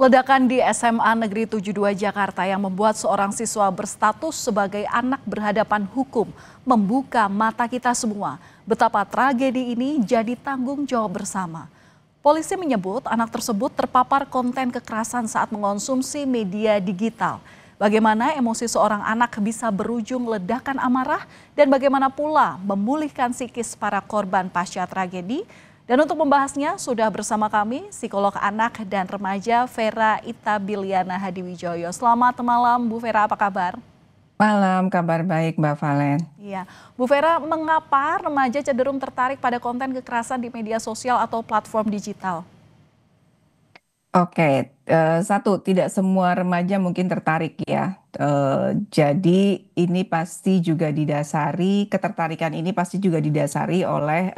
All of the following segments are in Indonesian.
Ledakan di SMA Negeri 72 Jakarta yang membuat seorang siswa berstatus sebagai anak berhadapan hukum membuka mata kita semua. Betapa tragedi ini jadi tanggung jawab bersama. Polisi menyebut anak tersebut terpapar konten kekerasan saat mengonsumsi media digital. Bagaimana emosi seorang anak bisa berujung ledakan amarah dan bagaimana pula memulihkan psikis para korban pasca tragedi. Dan untuk membahasnya sudah bersama kami psikolog anak dan remaja Vera Itabiliana Hadiwijoyo. Selamat malam Bu Vera, apa kabar? Malam, kabar baik Mbak Valen. Iya, Bu Vera, mengapa remaja cenderung tertarik pada konten kekerasan di media sosial atau platform digital? Oke, satu, tidak semua remaja mungkin tertarik ya. Jadi ini pasti juga didasari, ketertarikan ini pasti juga didasari oleh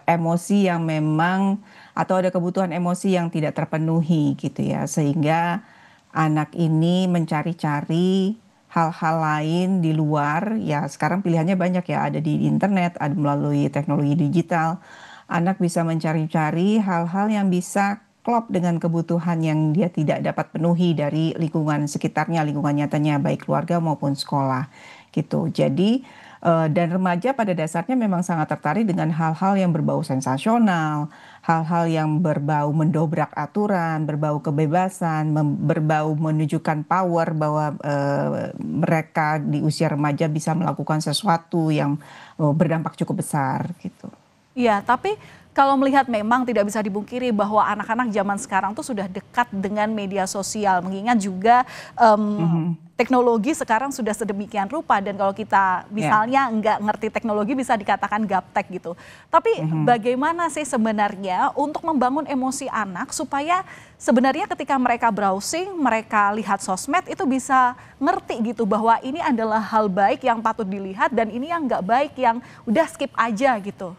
emosi yang memang atau ada kebutuhan emosi yang tidak terpenuhi gitu ya. Sehingga anak ini mencari-cari hal-hal lain di luar, ya sekarang pilihannya banyak ya, ada di internet, ada melalui teknologi digital. Anak bisa mencari-cari hal-hal yang bisa klop dengan kebutuhan yang dia tidak dapat penuhi dari lingkungan sekitarnya, lingkungan nyatanya baik keluarga maupun sekolah gitu. Jadi dan remaja pada dasarnya memang sangat tertarik dengan hal-hal yang berbau sensasional, hal-hal yang berbau mendobrak aturan, berbau kebebasan, berbau menunjukkan power bahwa mereka di usia remaja bisa melakukan sesuatu yang berdampak cukup besar gitu. Iya, tapi kalau melihat memang tidak bisa dibungkiri bahwa anak-anak zaman sekarang tuh sudah dekat dengan media sosial. Mengingat juga Mhm. teknologi sekarang sudah sedemikian rupa dan kalau kita Ya. misalnya nggak ngerti teknologi bisa dikatakan gaptek gitu. Tapi Mhm. bagaimana sih sebenarnya untuk membangun emosi anak supaya sebenarnya ketika mereka browsing, mereka lihat sosmed itu bisa ngerti gitu bahwa ini adalah hal baik yang patut dilihat dan ini yang nggak baik yang udah skip aja gitu.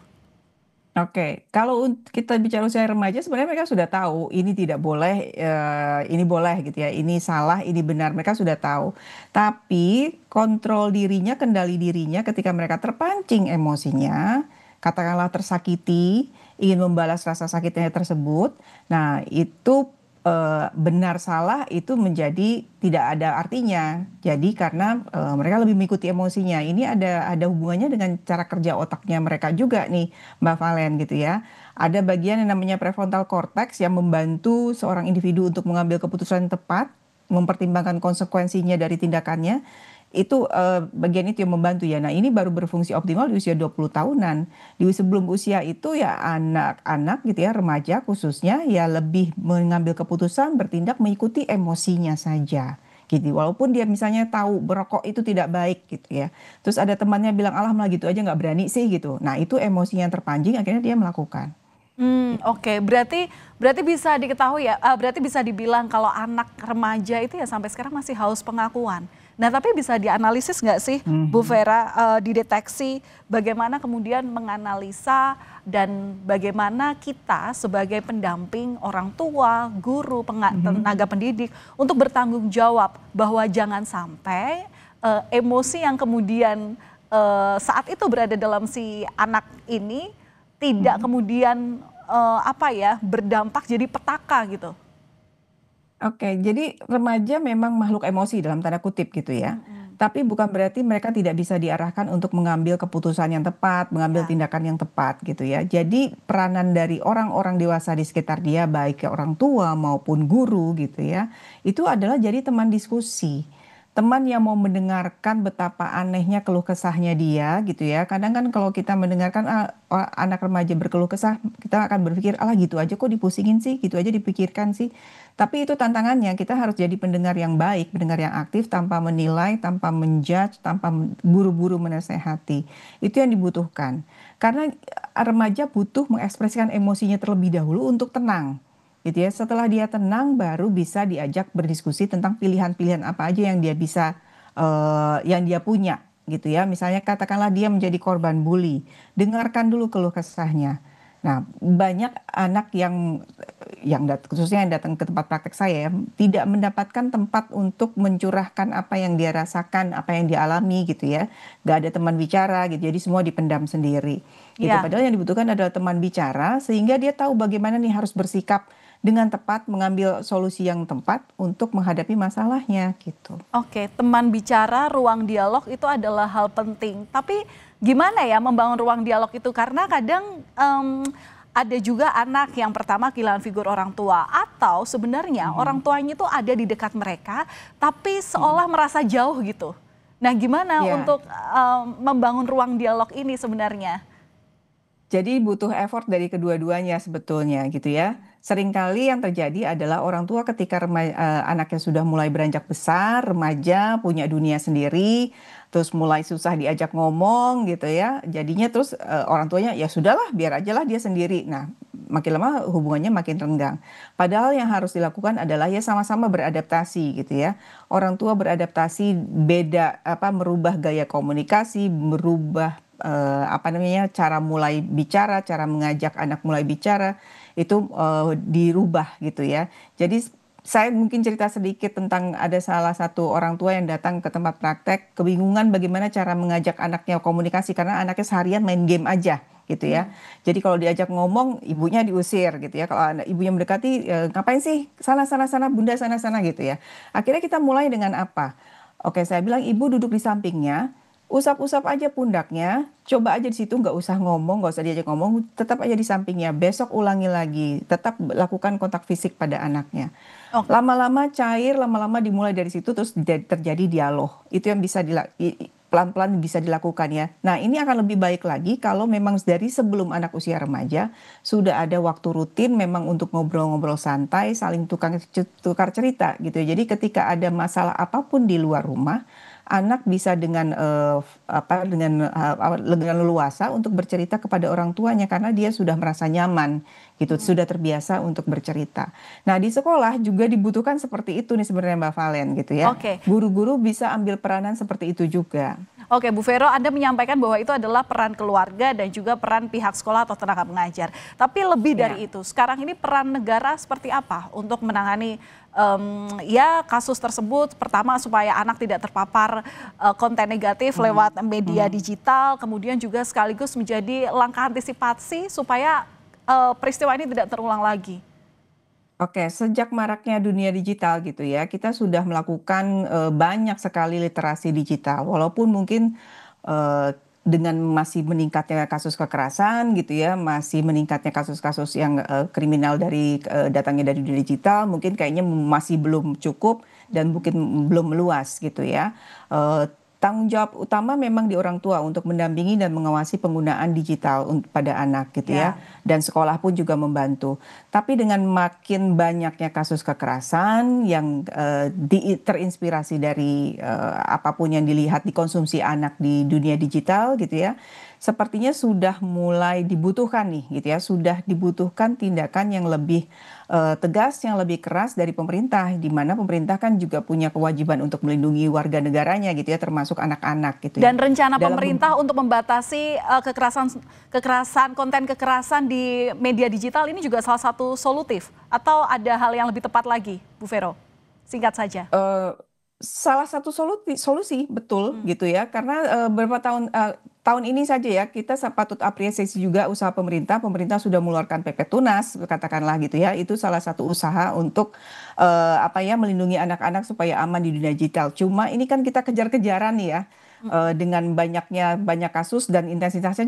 Oke, kalau kita bicara usia remaja sebenarnya mereka sudah tahu ini tidak boleh, ini boleh gitu ya, ini salah, ini benar, mereka sudah tahu. Tapi kontrol dirinya, kendali dirinya ketika mereka terpancing emosinya, katakanlah tersakiti, ingin membalas rasa sakitnya tersebut. Nah, itu benar salah itu menjadi tidak ada artinya. Jadi karena mereka lebih mengikuti emosinya. Ini ada hubungannya dengan cara kerja otaknya mereka juga nih, Mbak Valen gitu ya. Ada bagian yang namanya prefrontal cortex yang membantu seorang individu untuk mengambil keputusan yang tepat, mempertimbangkan konsekuensinya dari tindakannya. Itu bagian itu yang membantu ya. Nah, ini baru berfungsi optimal di usia 20 tahunan. Di sebelum usia itu ya anak-anak gitu ya, remaja khususnya ya lebih mengambil keputusan bertindak mengikuti emosinya saja. Gitu. Walaupun dia misalnya tahu berokok itu tidak baik gitu ya. Terus ada temannya bilang alah malah gitu aja nggak berani sih gitu. Nah, itu emosinya yang terpancing akhirnya dia melakukan. Gitu. Oke, berarti berarti bisa diketahui ya, berarti bisa dibilang kalau anak remaja itu ya sampai sekarang masih haus pengakuan. Nah, tapi bisa dianalisis nggak sih, Bu Mhm. Vera, dideteksi bagaimana kemudian menganalisa dan bagaimana kita sebagai pendamping orang tua, guru, Mhm. tenaga pendidik untuk bertanggung jawab bahwa jangan sampai emosi yang kemudian saat itu berada dalam si anak ini tidak Mhm. kemudian, apa ya, berdampak jadi petaka gitu. Oke, jadi remaja memang makhluk emosi dalam tanda kutip gitu ya. Mhm. Tapi bukan berarti mereka tidak bisa diarahkan untuk mengambil keputusan yang tepat, mengambil Ya. tindakan yang tepat gitu ya. Jadi peranan dari orang-orang dewasa di sekitar dia, baik ya orang tua maupun guru gitu ya, itu adalah jadi teman diskusi. Teman yang mau mendengarkan betapa anehnya keluh kesahnya dia gitu ya. Kadang kan kalau kita mendengarkan anak remaja berkeluh kesah, kita akan berpikir, alah gitu aja kok dipusingin sih, gitu aja dipikirkan sih. Tapi itu tantangannya, kita harus jadi pendengar yang baik, pendengar yang aktif tanpa menilai, tanpa menjudge, tanpa buru-buru menasehati. Itu yang dibutuhkan. Karena remaja butuh mengekspresikan emosinya terlebih dahulu untuk tenang. Gitu ya. Setelah dia tenang baru bisa diajak berdiskusi tentang pilihan-pilihan apa aja yang dia bisa yang dia punya gitu ya. Misalnya katakanlah dia menjadi korban bully. Dengarkan dulu keluh kesahnya. Nah, banyak anak khususnya yang datang ke tempat praktek saya ya, tidak mendapatkan tempat untuk mencurahkan apa yang dia rasakan, apa yang dia alami gitu ya. Gak ada teman bicara gitu, jadi semua dipendam sendiri gitu. Iya. Padahal yang dibutuhkan adalah teman bicara sehingga dia tahu bagaimana nih harus bersikap dengan tepat, mengambil solusi yang tepat untuk menghadapi masalahnya gitu. Oke, teman bicara, ruang dialog itu adalah hal penting. Tapi gimana ya membangun ruang dialog itu? Karena kadang ada juga anak yang pertama kehilangan figur orang tua. Atau sebenarnya orang tuanya itu ada di dekat mereka, tapi seolah merasa jauh gitu. Nah gimana untuk membangun ruang dialog ini sebenarnya? Jadi butuh effort dari kedua-duanya sebetulnya gitu ya. Seringkali yang terjadi adalah orang tua ketika anaknya sudah mulai beranjak besar, remaja, punya dunia sendiri, terus mulai susah diajak ngomong gitu ya. Jadinya terus orang tuanya ya sudahlah biar aja lah dia sendiri. Nah makin lama hubungannya makin renggang. Padahal yang harus dilakukan adalah ya sama-sama beradaptasi gitu ya. Orang tua beradaptasi beda merubah gaya komunikasi, merubah cara mulai bicara, cara mengajak anak mulai bicara itu dirubah gitu ya. Jadi saya mungkin cerita sedikit tentang ada salah satu orang tua yang datang ke tempat praktek kebingungan bagaimana cara mengajak anaknya komunikasi karena anaknya seharian main game aja gitu ya. Jadi kalau diajak ngomong ibunya diusir gitu ya. Kalau ibunya mendekati ngapain sih sana sana sana bunda sana sana gitu ya. Akhirnya kita mulai dengan apa? Oke, saya bilang ibu duduk di sampingnya. Usap-usap aja pundaknya, coba aja di situ nggak usah ngomong, nggak usah diajak ngomong, tetap aja di sampingnya. Besok ulangi lagi, tetap lakukan kontak fisik pada anaknya. Lama-lama cair, lama-lama dimulai dari situ terus terjadi dialog. Itu yang bisa pelan-pelan bisa dilakukan ya. Nah ini akan lebih baik lagi kalau memang dari sebelum anak usia remaja sudah ada waktu rutin memang untuk ngobrol-ngobrol santai, saling tukar cerita gitu ya. Jadi ketika ada masalah apapun di luar rumah, anak bisa dengan leluasa untuk bercerita kepada orang tuanya karena dia sudah merasa nyaman gitu, sudah terbiasa untuk bercerita. Nah di sekolah juga dibutuhkan seperti itu nih sebenarnya Mbak Valen gitu ya. Guru-guru bisa ambil peranan seperti itu juga. Oke, Bu Vero, Anda menyampaikan bahwa itu adalah peran keluarga dan juga peran pihak sekolah atau tenaga pengajar. Tapi lebih dari itu, sekarang ini peran negara seperti apa untuk menangani kasus tersebut? Pertama supaya anak tidak terpapar konten negatif lewat media digital, kemudian juga sekaligus menjadi langkah antisipasi supaya peristiwa ini tidak terulang lagi. Oke, sejak maraknya dunia digital gitu ya, kita sudah melakukan banyak sekali literasi digital. Walaupun mungkin dengan masih meningkatnya kasus kekerasan gitu ya, masih meningkatnya kasus-kasus yang kriminal dari datangnya dari dunia digital, mungkin kayaknya masih belum cukup dan mungkin belum meluas gitu ya. Tanggung jawab utama memang di orang tua untuk mendampingi dan mengawasi penggunaan digital pada anak gitu ya. Dan sekolah pun juga membantu. Tapi dengan makin banyaknya kasus kekerasan yang terinspirasi dari apapun yang dilihat dikonsumsi anak di dunia digital gitu ya. Sepertinya sudah mulai dibutuhkan nih gitu ya. Sudah dibutuhkan tindakan yang lebih tegas, yang lebih keras dari pemerintah. Di mana pemerintah kan juga punya kewajiban untuk melindungi warga negaranya gitu ya, termasuk anak-anak gitu ya. Dan rencana pemerintah untuk membatasi konten kekerasan di media digital ini juga salah satu solutif. Atau ada hal yang lebih tepat lagi, Bu Vero? Singkat saja. Salah satu solusi betul gitu ya, karena beberapa tahun ini saja ya kita patut apresiasi juga usaha pemerintah sudah mengeluarkan PP Tunas katakanlah gitu ya, itu salah satu usaha untuk melindungi anak-anak supaya aman di dunia digital. Cuma ini kan kita kejar-kejaran nih ya, dengan banyak kasus dan intensitas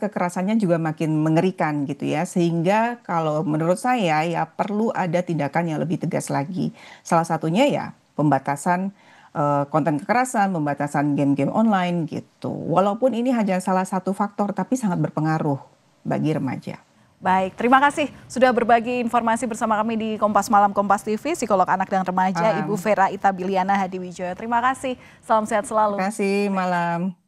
kekerasannya juga makin mengerikan gitu ya, sehingga kalau menurut saya ya perlu ada tindakan yang lebih tegas lagi. Salah satunya ya pembatasan konten kekerasan, pembatasan game-game online gitu. Walaupun ini hanya salah satu faktor tapi sangat berpengaruh bagi remaja. Baik, terima kasih sudah berbagi informasi bersama kami di Kompas Malam Kompas TV, psikolog anak dan remaja Ibu Vera Ita Biliana Hadiwijoyo. Terima kasih, salam sehat selalu. Terima kasih, malam.